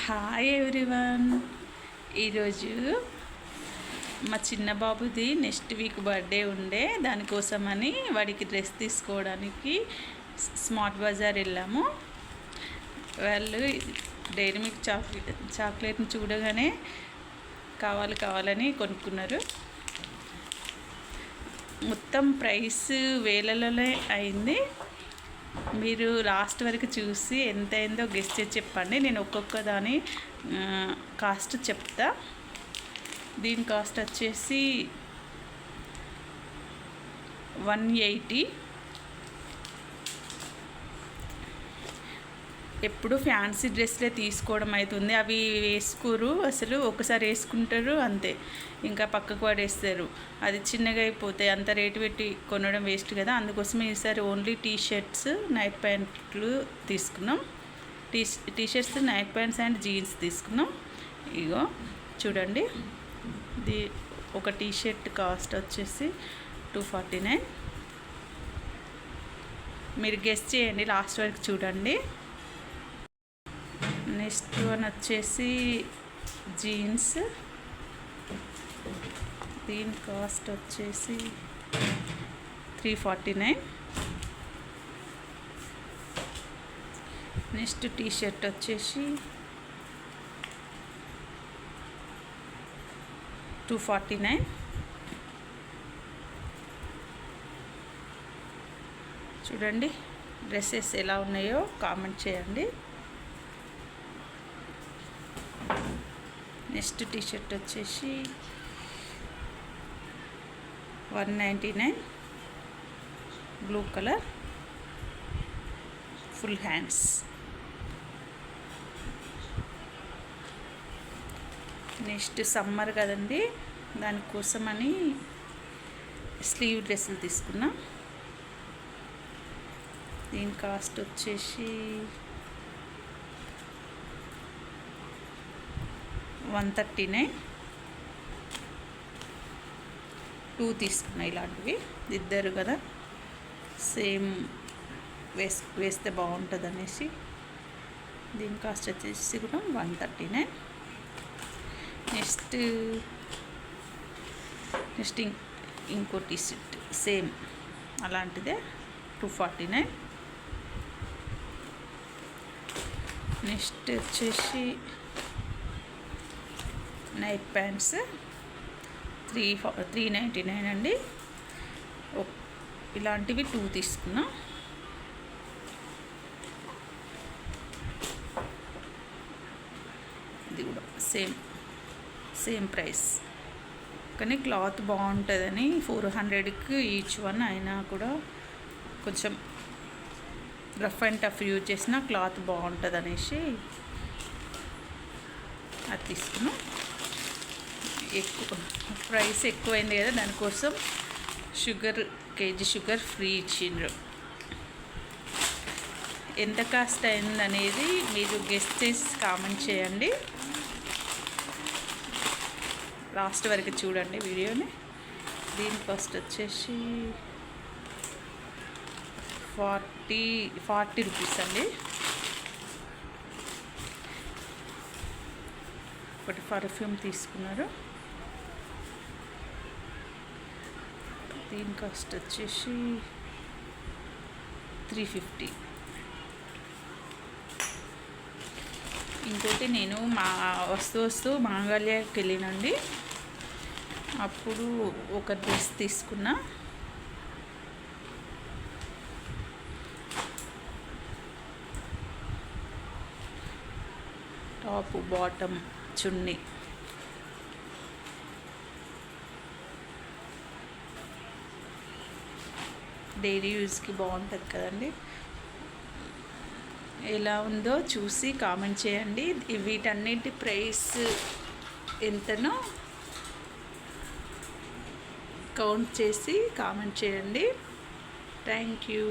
Hi everyone. ఈరోజు మా చిన్న బాబుది నెక్స్ట్ వీక్ బర్త్డే ఉండే, దానికోసమని వాడికి డ్రెస్ తీసుకోవడానికి స్మార్ట్ బజార్ వెళ్ళాము. వాళ్ళు డైరీ మిల్క్ చాక్లెట్ని చూడగానే కావాలని కొనుక్కున్నారు. మొత్తం ప్రైస్ వేలలోనే అయింది. మీరు లాస్ట్ వరకు చూసి ఎంత అయిందో గెస్ చేసి చెప్పండి. నేను ఒక్కొక్క దాని కాస్ట్ చెప్తా. దీని కాస్ట్ వచ్చేసి 180. ఎప్పుడు ఫ్యాన్సీ డ్రెస్లే తీసుకోవడం అవుతుంది. అవి వేసుకోరు, అసలు ఒకసారి వేసుకుంటారు అంతే, ఇంకా పక్కకు పడేస్తారు. అది చిన్నగా అయిపోతాయి. అంత రేటు పెట్టి కొనడం వేస్ట్ కదా. అందుకోసం ఈసారి ఓన్లీ టీషర్ట్స్, నైట్ ప్యాంట్లు తీసుకున్నాం. T shirts, night pants and jeans తీసుకున్నాం. ఇగో చూడండి, ఒక టీషర్ట్ కాస్ట్ వచ్చేసి 249. మీరు గెస్ చేయండి, లాస్ట్ వరకు చూడండి. నెక్స్ట్ వన్ వచ్చేసి జీన్స్. దీని కాస్ట్ వచ్చేసి 349. నెక్స్ట్ టీషర్ట్ వచ్చేసి 249. చూడండి డ్రెస్సెస్ ఎలా ఉన్నాయో కామెంట్ చేయండి. నెక్స్ట్ టీషర్ట్ వచ్చేసి 199, blue colour, full hands. Next summer కదండి, దానికోసమని స్లీవ్ డ్రెస్సులు తీసుకున్నా. దీని కాస్ట్ వచ్చేసి 139. 2 తీసుకున్నా ఇలాంటివి, ఇద్దరు కదా సేమ్ వేస్తే బాగుంటుంది అనేసి. దీని కాస్ట్ వచ్చేసి కూడా 139. నెక్స్ట్ ఇంకో టీషర్ట్ సేమ్ అలాంటిదే 249. నెక్స్ట్ వచ్చేసి నైట్ ప్యాంట్స్ 399 అండి. ఇలాంటివి 2 తీసుకున్నా. ఇది కూడా సేమ్ ప్రైస్, కానీ క్లాత్ బాగుంటుందని 400కి ఈచ్ వన్ అయినా కూడా కొంచెం రఫ్ అండ్ టఫ్ యూజ్ చేసిన క్లాత్ బాగుంటుంది అనేసి అది తీసుకున్నాం. ప్రైస్ ఎక్కువైంది కదా, దానికోసం కేజీ షుగర్ ఫ్రీ ఇచ్చిండ్రు. ఎంత కాస్ట్ అయింది అనేది మీరు గెస్ చేసి కామెంట్ చేయండి. లాస్ట్ వరకు చూడండి వీడియోని. దీని కాస్ట్ వచ్చేసి 40 రూపీస్ అండి. ఒకటి పర్ఫ్యూమ్ తీసుకున్నారు. దీని కాస్ట్ వచ్చేసి 350. ఇంకోటి నేను వస్తూ మాంగళ్యకి వెళ్ళినండి, అప్పుడు ఒక డ్రెస్ తీసుకున్నా. టాప్, బాటమ్, చున్నీ. డైలీ యూజ్కి బాగుంటుంది కదండి. ఎలా ఉందో చూసి కామెంట్ చేయండి. వీటన్నిటి ప్రైస్ ఎంతనో కౌంట్ చేసి కామెంట్ చేయండి. Thank you.